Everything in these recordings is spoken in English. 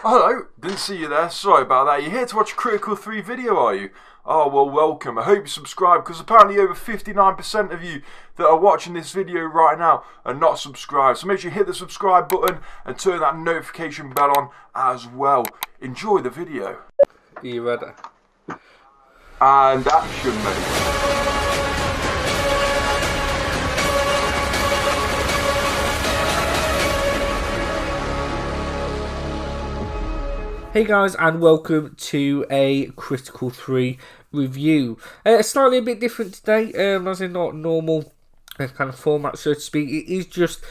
Hello, didn't see you there. Sorry about that. You're here to watch a Critical 3 video, are you? Oh, well, welcome. I hope you subscribe because apparently over 59% of you that are watching this video right now are not subscribed. So make sure you hit the subscribe button and turn that notification bell on as well. Enjoy the video. Are you ready? And action, mate. Hey guys, and welcome to a Critical 3 review. Slightly a bit different today, as in not normal kind of format, so to speak. It is just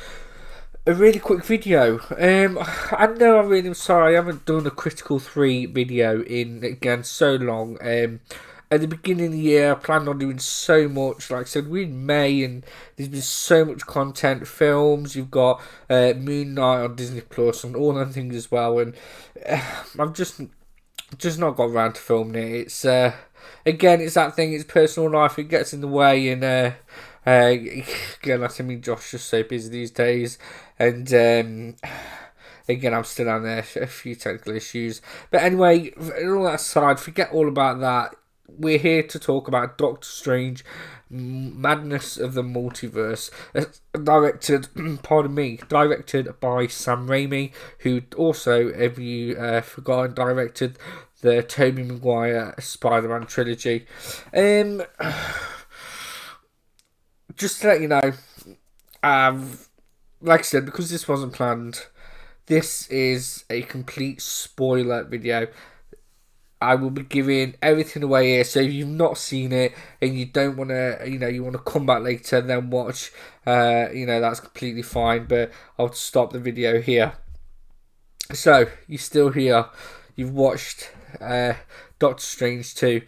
a really quick video. I know I'm really sorry, I haven't done a Critical 3 video in, again, so long. At the beginning of the year, I planned on doing so much. Like I said, we're in May, and there's been so much content, films. You've got Moon Knight on Disney Plus and all them things as well. And I've just not got around to filming it. It's again, it's that thing. It's personal life. It gets in the way, and again, I mean, Josh's just so busy these days, and again, I'm still on there. A few technical issues, but anyway, all that aside, forget all about that. We're here to talk about Doctor Strange, Madness of the Multiverse, directed by Sam Raimi, who also, if you forgotten, directed the Tobey Maguire Spider-Man trilogy. Just to let you know, like I said, because this wasn't planned, this is a complete spoiler video. I will be giving everything away here, so if you've not seen it and you don't want to, you want to come back later and then watch, that's completely fine, but I'll stop the video here. So, you're still here, you've watched Doctor Strange 2.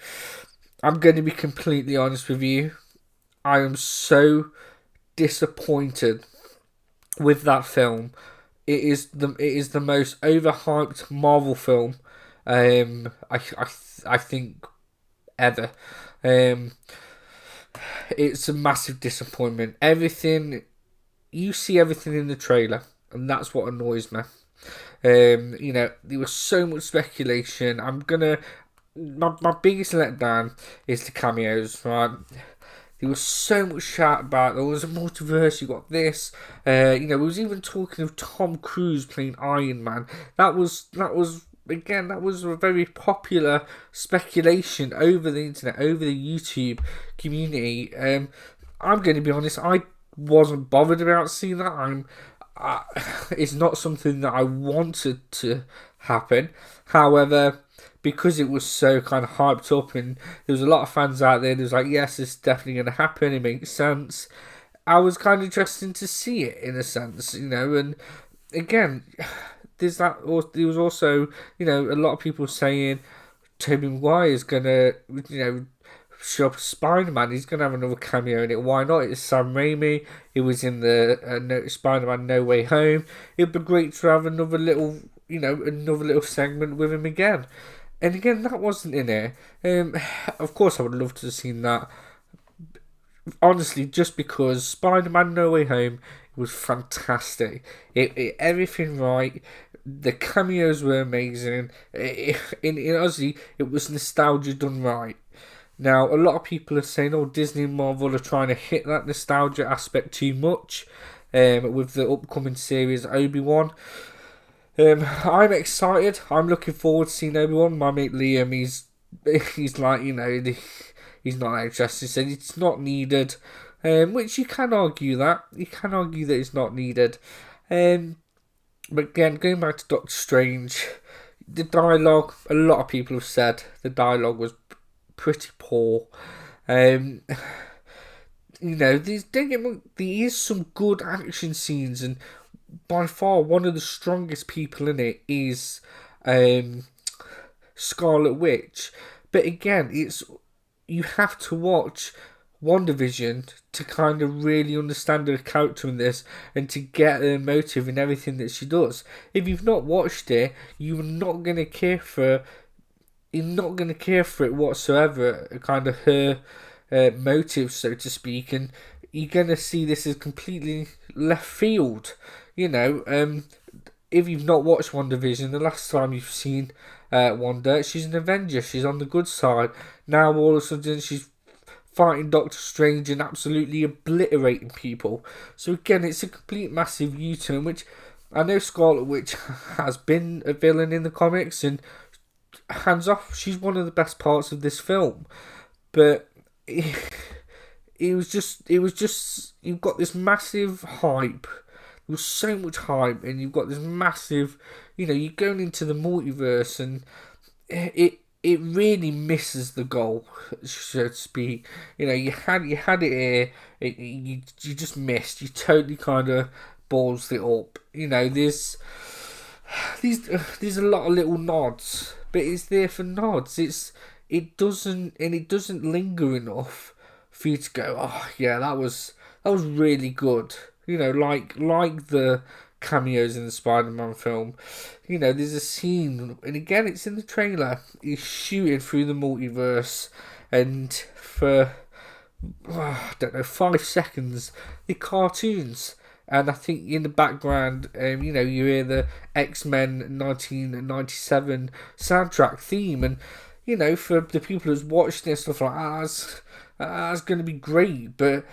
I'm going to be completely honest with you, I am so disappointed with that film. It is the most overhyped Marvel film I think ever. It's a massive disappointment. You see everything in the trailer, and that's what annoys me. There was so much speculation. My biggest letdown is the cameos, right? There was so much chat about there was a multiverse, you got this. We was even talking of Tom Cruise playing Iron Man. That was a very popular speculation over the internet, over the YouTube community. I'm going to be honest, I wasn't bothered about seeing that. It's not something that I wanted to happen. However, because it was so kind of hyped up and there was a lot of fans out there that was like, yes, it's definitely going to happen, it makes sense. I was kind of interested to see it in a sense, and again, there was also, a lot of people saying Tobey Maguire is going to, show up as Spider-Man. He's going to have another cameo in it. Why not? It's Sam Raimi. It was in the Spider-Man No Way Home. It'd be great to have another little segment with him again. And again, that wasn't in it. Of course, I would love to have seen that. Honestly, just because Spider-Man No Way Home was fantastic. It everything right. The cameos were amazing. In Aussie, it was nostalgia done right. Now, a lot of people are saying, Disney and Marvel are trying to hit that nostalgia aspect too much with the upcoming series Obi-Wan. I'm excited. I'm looking forward to seeing Obi-Wan. My mate Liam, he's like, he's not interested. He said it's not needed, which you can argue that. You can argue that it's not needed. But again, going back to Doctor Strange, the dialogue, a lot of people have said the dialogue was pretty poor. There is some good action scenes, and by far one of the strongest people in it is Scarlet Witch. But again, you have to watch WandaVision to kind of really understand her character in this and to get her motive in everything that she does. If you've not watched it, you're not going to care for it whatsoever, kind of her motive, so to speak, and you're going to see this as completely left field. if you've not watched WandaVision, the last time you've seen Wanda, she's an Avenger. She's on the good side. Now all of a sudden she's fighting Doctor Strange and absolutely obliterating people. So again, it's a complete massive U-turn, which I know Scarlet Witch has been a villain in the comics, and hands off, she's one of the best parts of this film. But it was just you've got this massive hype. There was so much hype, and you've got this massive, you're going into the multiverse, and it really misses the goal, so to speak. You had it here, you just missed. You totally kind of balls it up. There's a lot of little nods, but it's there for nods. It doesn't linger enough for you to go, oh yeah, that was really good. Like the cameos in the Spider-Man film. There's a scene, and again, it's in the trailer. He's shooting through the multiverse, and for, I don't know, 5 seconds, the cartoons. And I think in the background, you hear the X-Men 1997 soundtrack theme. And, for the people who's watched this stuff like that's going to be great. But,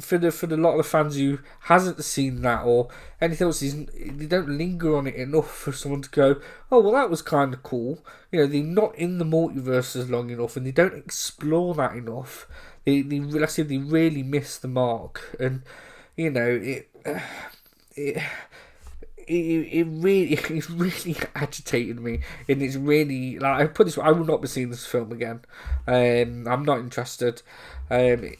for the lot of the fans who hasn't seen that or anything else, they don't linger on it enough for someone to go, oh, well, that was kind of cool. They're not in the multiverse as long enough, and they don't explore that enough. They really miss the mark. And, it really agitated me, and it's really, like, I put this, I will not be seeing this film again. I'm not interested. I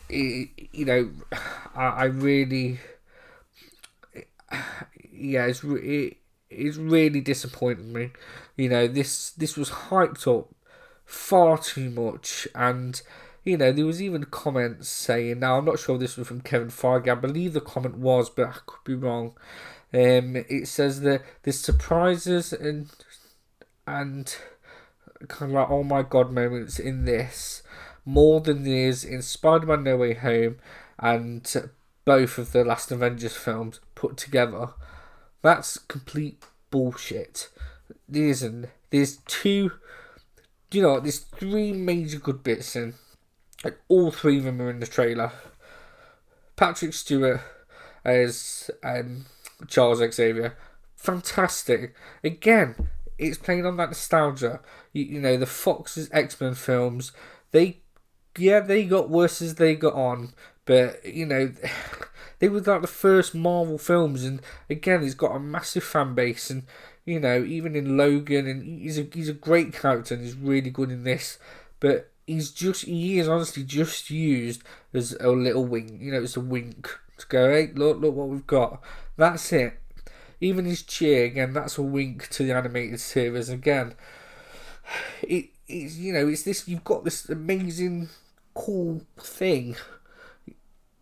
really, yeah, it's really disappointed me. This was hyped up far too much, and there was even comments saying, now I'm not sure if this was from Kevin Feige, I believe the comment was, but I could be wrong. It says that there's surprises and kind of like, oh my god moments in this, more than there is in Spider-Man No Way Home and both of the last Avengers films put together. That's complete bullshit. There's 3 major good bits in, and all 3 of them are in the trailer. Patrick Stewart as Charles Xavier, fantastic. Again, it's playing on that nostalgia. The Fox's X-Men films, they got worse as they got on, but they were like the first Marvel films, and again, he's got a massive fan base, and even in Logan, and he's a great character, and he's really good in this, but he is honestly just used as a little wink. It's a wink to go, hey, look what we've got. That's it. Even his cheer, again, that's a wink to the animated series. Again, it's this. You've got this amazing, cool thing,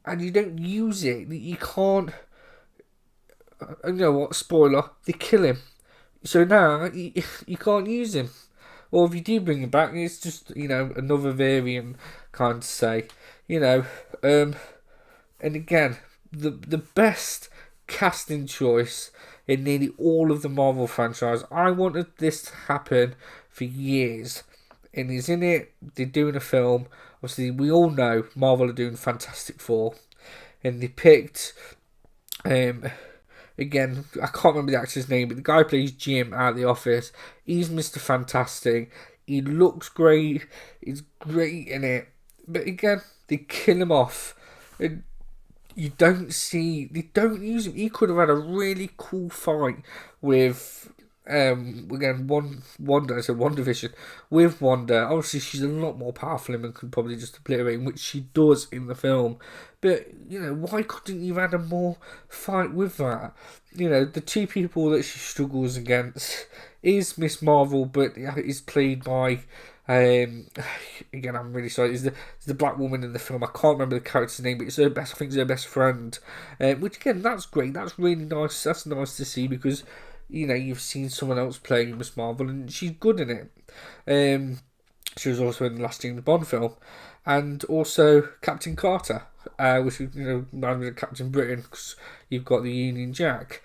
and you don't use it. You can't. You know what? Spoiler: they kill him. So now you can't use him. Or if you do bring him back, it's just another variant, kind of say. And again, the best casting choice in nearly all of the Marvel franchise. I wanted this to happen for years, and he's in it. They're doing a film. Obviously, we all know Marvel are doing Fantastic Four, and they picked again, I can't remember the actor's name, but the guy who plays Jim out of The Office. He's Mr. Fantastic. He looks great. He's great in it. But again, they kill him off. And they don't use him. He could have had a really cool fight with again, WandaVision with Wanda. Obviously, she's a lot more powerful and could probably just obliterate him, which she does in the film. But why couldn't you have had a more fight with that? The 2 people that she struggles against is Miss Marvel, but is played by again, I'm really sorry. It's the black woman in the film. I can't remember the character's name, but it's her best. I think it's her best friend. Which again, that's great. That's really nice. That's nice to see because you've seen someone else playing Miss Marvel and she's good in it. She was also in the last James Bond film, and also Captain Carter, which is reminds me of Captain Britain because you've got the Union Jack.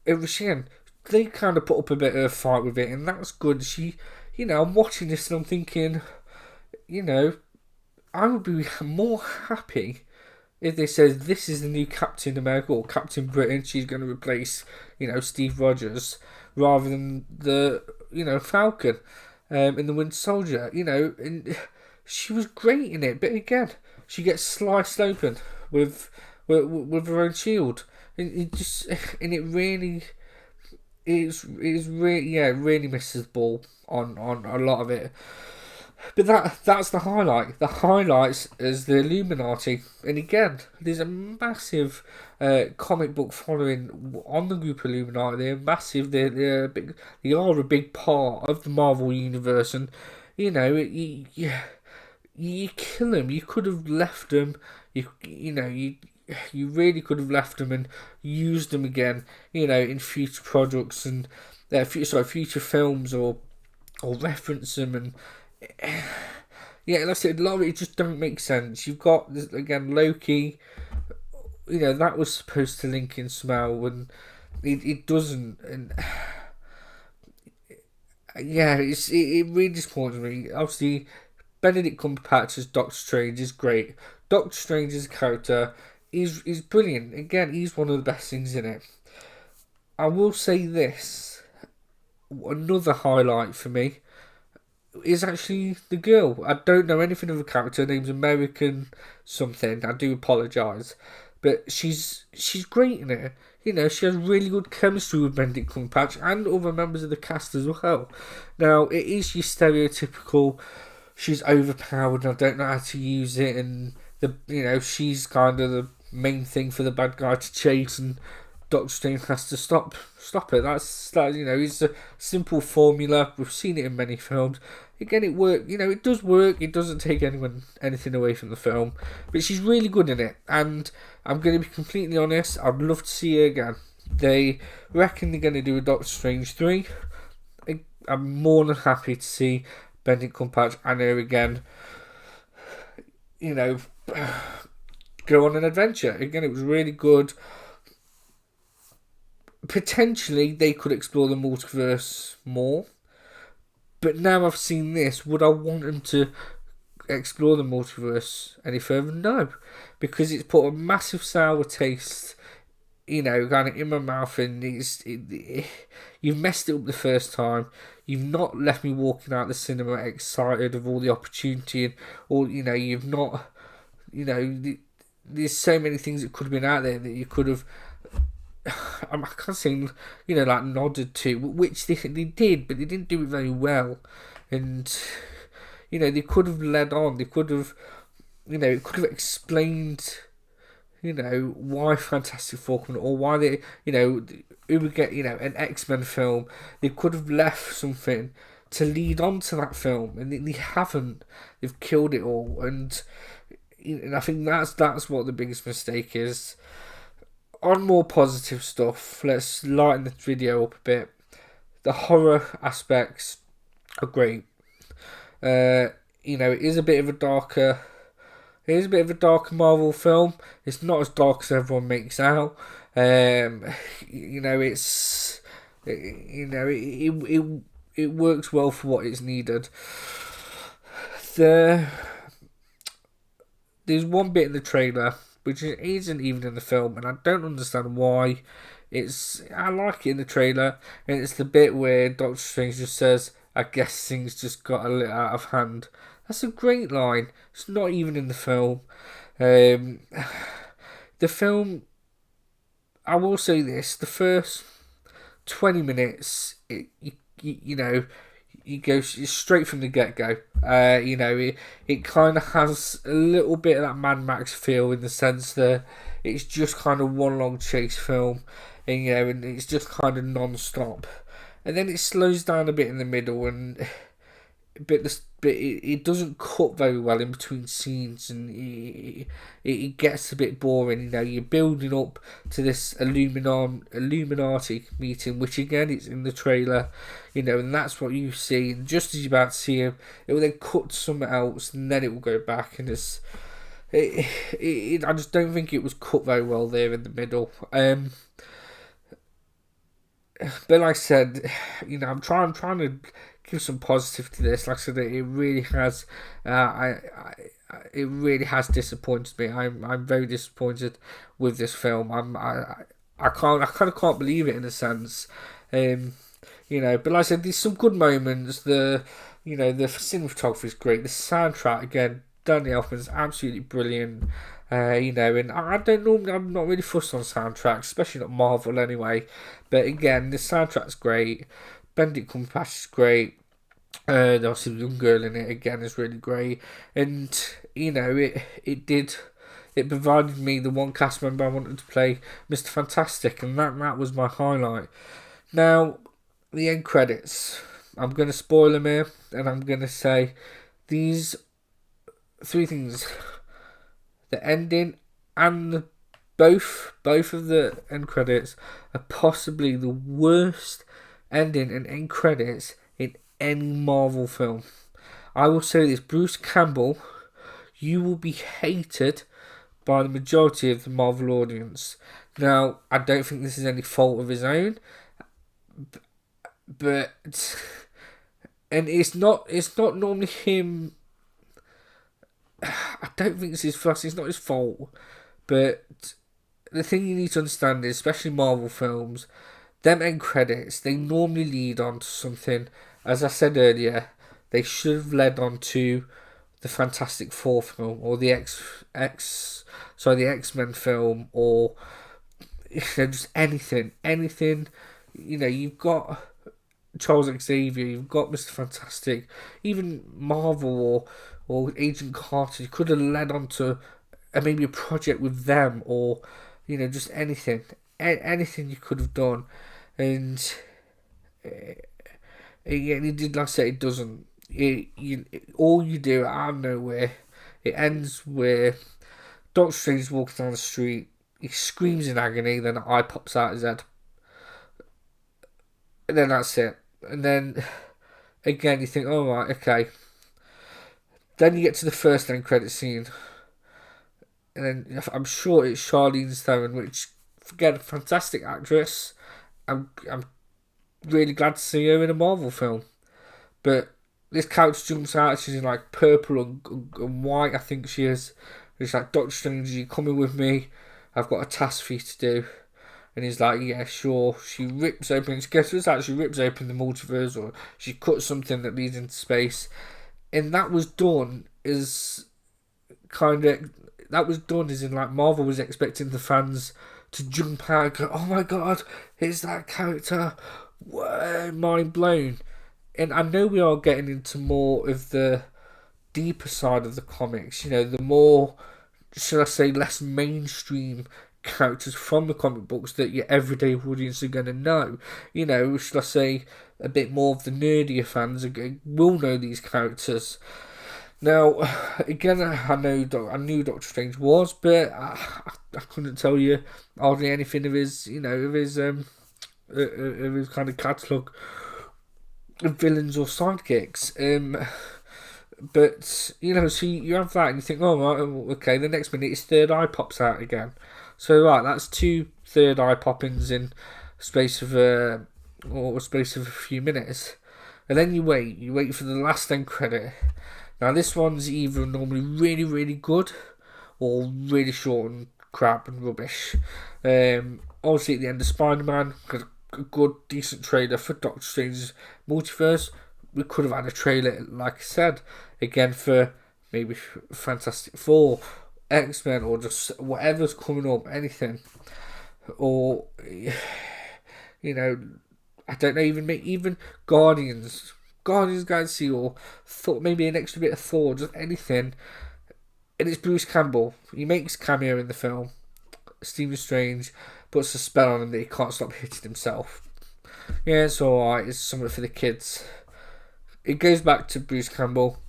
it was again, they kind of put up a bit of a fight with it, and that's good. I'm watching this and I'm thinking, I would be more happy if they said this is the new Captain America or Captain Britain. She's going to replace, Steve Rogers, rather than the, Falcon, in the Winter Soldier. And she was great in it, but again, she gets sliced open with her own shield, and it really. Really misses the ball on a lot of it. But that's the highlight. The highlights is the Illuminati, and again, there's a massive comic book following on the group Illuminati. They're massive. They're big. They are a big part of the Marvel universe, and you kill them. You could have left them. You really could have left them and used them again, in future projects and future films, or reference them. And like I said, a lot of it just don't make sense. You've got again Loki, that was supposed to link in somehow, and it doesn't. And it really disappoints me. Obviously, Benedict Cumberbatch as Doctor Strange is great. Doctor Strange as a character is brilliant. Again, he's one of the best things in it. I will say this, another highlight for me is actually the girl. I don't know anything of the character. Her name's American something. I do apologise, but she's great in it. She has really good chemistry with Benedict Cumberbatch and other members of the cast as well. Now, it is your stereotypical, she's overpowered and I don't know how to use it, and she's kind of the main thing for the bad guy to chase, and Doctor Strange has to stop it. It's a simple formula. We've seen it in many films. Again, it works. It does work. It doesn't take anything away from the film. But she's really good in it, and I'm going to be completely honest. I'd love to see her again. They reckon they're going to do a Doctor Strange 3. I'm more than happy to see Benedict Cumberbatch and her again. Go on an adventure. Again, it was really good. Potentially, they could explore the multiverse more. But now I've seen this, would I want them to explore the multiverse any further? No. Because it's put a massive sour taste, kind of in my mouth, and you've messed it up the first time. You've not left me walking out the cinema excited of all the opportunity, and you've not, there's so many things that could have been out there that you could have, I can't say, nodded to, which they did, but they didn't do it very well. And, they could have led on, they could have, it could have explained, why Fantastic Four, or why they, who would get, an X-Men film. They could have left something to lead on to that film, and they haven't. They've killed it all, and I think that's what the biggest mistake is. On more positive stuff, let's lighten this video up a bit. The horror aspects are great. It is a bit of a darker. It is a bit of a darker Marvel film. It's not as dark as everyone makes out. It works well for what is needed. There's one bit in the trailer which isn't even in the film, and I don't understand why. I like it in the trailer, and it's the bit where Doctor Strange just says, "I guess things just got a little out of hand." That's a great line. It's not even in the film. The film, I will say this, the first 20 minutes, you go straight from the get-go. It kind of has a little bit of that Mad Max feel, in the sense that it's just kind of one long chase film, and it's just kind of non-stop. And then it slows down a bit in the middle, but it doesn't cut very well in between scenes, and it gets a bit boring. You're building up to this Illuminati meeting, which again is in the trailer, and that's what you see. And just as you're about to see him, it will then cut to something else, and then it will go back, and I just don't think it was cut very well there in the middle. but like I said, I'm trying to give some positive to this. Like I said, it really has, it really has disappointed me. I'm very disappointed with this film. I kind of can't believe it in a sense. Um, but like I said, there's some good moments. The cinematography is great. The soundtrack again, Danny Elfman's absolutely brilliant. And I don't normally, I'm not really fussed on soundtracks, especially not Marvel anyway. But again, the soundtrack's great. Benedict Cumberbatch is great. Obviously, the young girl in it again is really great, and it provided me the one cast member I wanted to play Mr. Fantastic, and that was my highlight. Now, the end credits. I'm going to spoil them here, and I'm going to say these three things: the ending and both of the end credits are possibly the worst ending and end credits in any Marvel film. I will say this: Bruce Campbell, you will be hated by the majority of the Marvel audience. Now, I don't think this is any fault of his own, but and it's not normally him. I don't think it's his fuss. It's not his fault, but the thing you need to understand is, especially Marvel films, them end credits, they normally lead on to something. As I said earlier, they should have led on to the Fantastic Four film, or the the X-Men film, or just anything. You've got Charles Xavier, you've got Mr. Fantastic, even Marvel or Agent Carter. You could have led on to maybe a project with them, or just anything, anything you could have done, and it did. Like I say, it doesn't. All you do out of nowhere, it ends where Doctor Strange walks down the street. He screams in agony. Then an eye pops out his head, and then that's it. And then again, you think, "Oh right, okay." Then you get to the first end credit scene, and then I'm sure it's Charlize Theron, which, again, fantastic actress. I'm really glad to see her in a Marvel film, but this couch jumps out. She's in like purple and white, I think she is. It's like, Doctor Strange, you coming with me? I've got a task for you to do. And he's like, yeah, sure. She rips open. Guess what's that? She rips open the multiverse, or she cuts something that leads into space. And that was done as in like Marvel was expecting the fans to jump out and go, oh my god, it's that character. Whoa, mind blown. And I know we are getting into more of the deeper side of the comics, the more, should I say, less mainstream characters from the comic books that your everyday audience are going to know. Should I say, a bit more of the nerdier fans will know these characters. Now, again, I knew Doctor Strange was, but I couldn't tell you hardly anything of his, of his kind of catalogue of villains or sidekicks. But so you have that, and you think, oh right, okay. The next minute, his third eye pops out again. So right, that's two third eye poppings in space of a few minutes, and then you wait for the last end credit. Now this one's either normally really really good, or really short and crap and rubbish. Obviously at the end of Spider-Man, got a good decent trailer for Doctor Strange's Multiverse. We could have had a trailer, like I said, again for maybe Fantastic Four, X-Men, or just whatever's coming up, anything. Or, I don't know, even Guardians Galaxy, or maybe an extra bit of Thor, just anything. And it's Bruce Campbell. He makes a cameo in the film. Stephen Strange puts a spell on him that he can't stop hitting himself. Yeah, it's alright, it's something for the kids. It goes back to Bruce Campbell.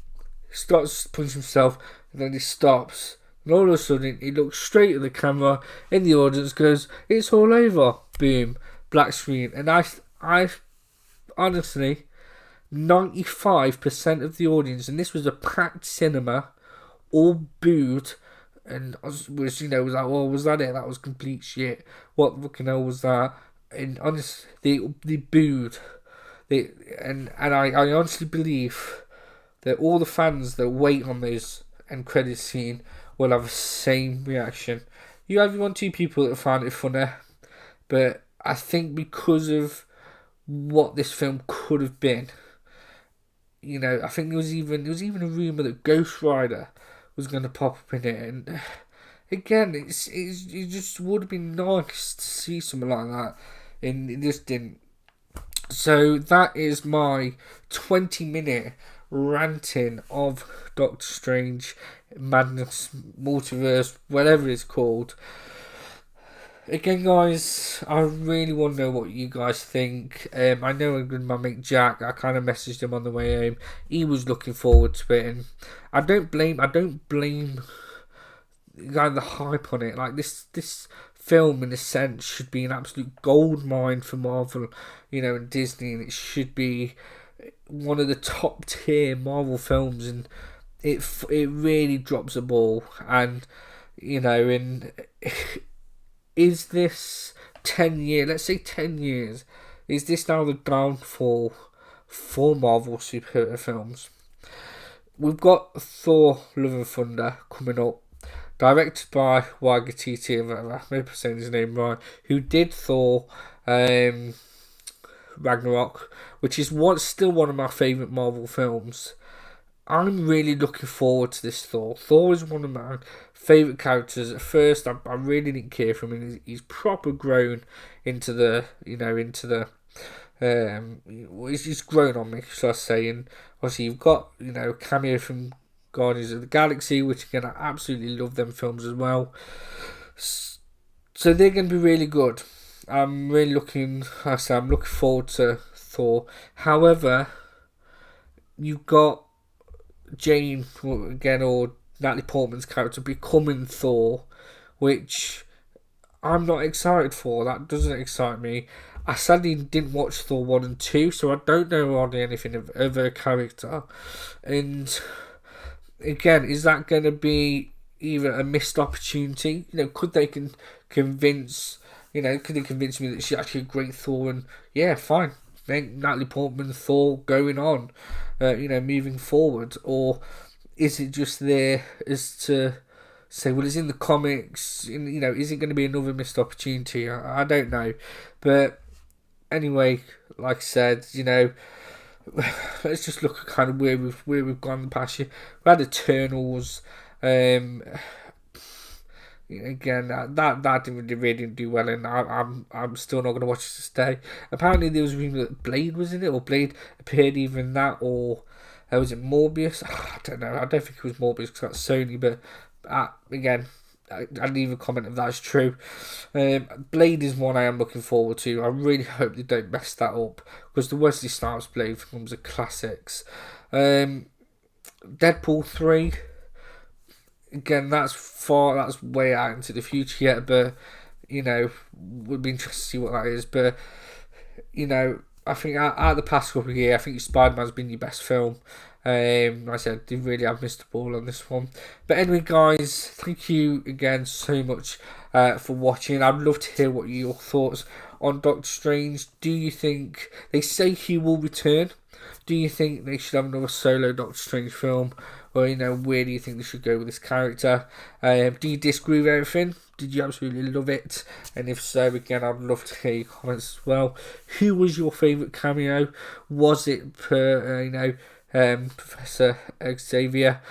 He starts punching himself, and then he stops. And all of a sudden, he looks straight at the camera, and the audience goes, "It's all over." Boom, black screen. And I honestly, 95% of the audience, and this was a packed cinema, all booed, and was like, "Well, was that it? That was complete shit. What the fucking hell was that?" and honestly, they booed. I honestly believe that all the fans that wait on those end credit scene will have the same reaction. You have one, two people that find it funny, but I think because of what this film could have been, I think there was even a rumor that Ghost Rider was going to pop up in it, and again, it just would have been nice to see something like that, and it just didn't. So that is my 20-minute ranting of Doctor Strange, Madness, Multiverse, whatever it's called. Again, guys, I really want to know what you guys think. I know with my mate Jack, I kind of messaged him on the way home. He was looking forward to it, and I don't blame the hype on it. Like this film, in a sense, should be an absolute gold mine for Marvel, and Disney, and it should be one of the top tier Marvel films, and it really drops a ball. And is this 10 years? Let's say 10 years. Is this now the downfall for Marvel superhero films? We've got Thor: Love and Thunder coming up, directed by Waititi, I hope I'm saying his name right, who did Thor Ragnarok, which is still one of my favourite Marvel films. I'm really looking forward to this Thor. Thor is one of my favourite characters. At first, I really didn't care for him. He's proper grown into the, he's grown on me, shall I say. And obviously, you've got, a cameo from Guardians of the Galaxy, which again, I absolutely love them films as well. So they're going to be really good. I'm looking forward to Thor. However, you've got Jane again, or Natalie Portman's character, becoming Thor, which I'm not excited for. That doesn't excite me. I sadly didn't watch Thor 1 and 2, so I don't know hardly anything of her character. And again, is that going to be either a missed opportunity? Could they convince me that she's actually a great Thor, and yeah, fine, make Natalie Portman Thor going on, moving forward? Or is it just there as to say, well, it's in the comics, is it going to be another missed opportunity? I don't know. But anyway, like I said, let's just look at kind of where we've gone in the past year. We had Eternals. Again, that didn't do well, and I'm still not going to watch it to stay. Apparently, there was a rumor that Blade was in it, or Blade appeared either in that, or was it Morbius? I don't know. I don't think it was Morbius because that's Sony, but again, I didn't even comment if that's true. Blade is one I am looking forward to. I really hope they don't mess that up, because the Wesley Snipes Blade films are classics. Deadpool 3. Again, that's way out into the future yet, but would be interested to see what that is. But I think out of the past couple of years, I think Spider-Man's been your best film. Like I said, they really have missed the ball on this one. But anyway, guys, thank you again so much for watching. I'd love to hear what your thoughts on Doctor Strange. Do you think they say he will return? Do you think they should have another solo Doctor Strange film? Or, where do you think they should go with this character? Do you disagree with everything? Did you absolutely love it? And if so, again, I'd love to hear your comments as well. Who was your favourite cameo? Was it Professor Xavier?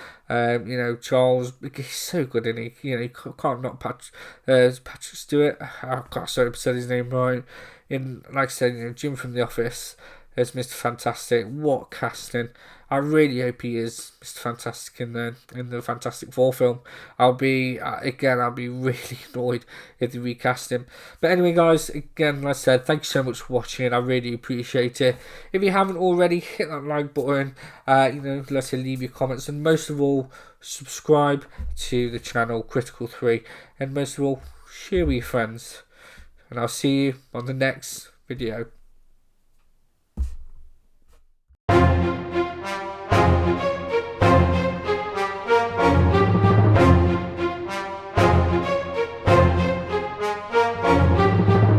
Charles, he's so good, isn't he? You can't not Patrick Stewart. I can't say I said his name right. And like I said, Jim from The Office as Mr. Fantastic. What casting! I really hope he is Mr. Fantastic in the Fantastic Four film. I'll be really annoyed if they recast him. But anyway, guys, again, like I said, thank you so much for watching. I really appreciate it. If you haven't already, hit that like button. Let's leave your comments, and most of all, subscribe to the channel Critical 3, and most of all, share with your friends. And I'll see you on the next video.